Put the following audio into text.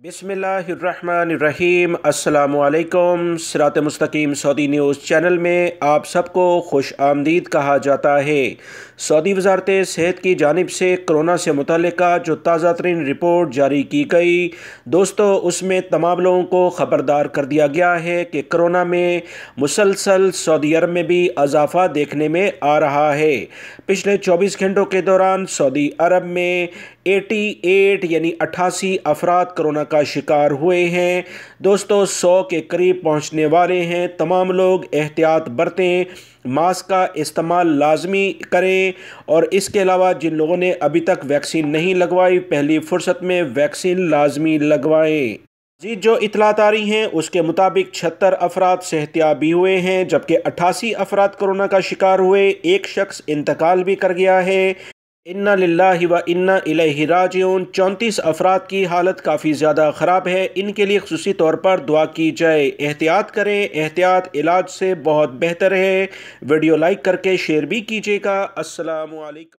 बिस्मिल्लाहिर्रहमानिर्रहीम। अस्सलामुअलैकुम। सिरात मुस्तकीम सऊदी न्यूज़ चैनल में आप सबको खुश आमदीद कहा जाता है। सऊदी वजारत सेहत की जानिब से कोरोना से मुतल्लिका जो ताज़ा तरीन रिपोर्ट जारी की गई दोस्तों, उसमें तमाम लोगों को ख़बरदार कर दिया गया है कि कोरोना में मुसलसल सऊदी अरब में भी इजाफ़ा देखने में आ रहा है। पिछले 24 घंटों के दौरान सऊदी अरब में 88 यानी 88 अफराद कोरोना का शिकार हुए हैं। दोस्तों 100 के करीब पहुंचने वाले हैं। तमाम लोग एहतियात बरतें, मास्क का इस्तेमाल लाजमी करें और इसके अलावा जिन लोगों ने अभी तक वैक्सीन नहीं लगवाई, पहली फुर्सत में वैक्सीन लाजमी लगवाएं। जी, जो इतलात आ रही हैं उसके मुताबिक 76 अफराद सेहतियाब भी हुए हैं, जबकि 88 अफराद कोरोना का शिकार हुए। एक शख्स इंतकाल भी कर गया है। इन्ना लिल्लाहि व इन्ना इलैहि राजिऊन। 34 अफराद की हालत काफ़ी ज़्यादा ख़राब है। इनके लिए खुसूसी तौर पर दुआ की जाए। एहतियात करें, एहतियात इलाज से बहुत बेहतर है। वीडियो लाइक करके शेयर भी कीजिएगा। अस्सलामु अलैकुम।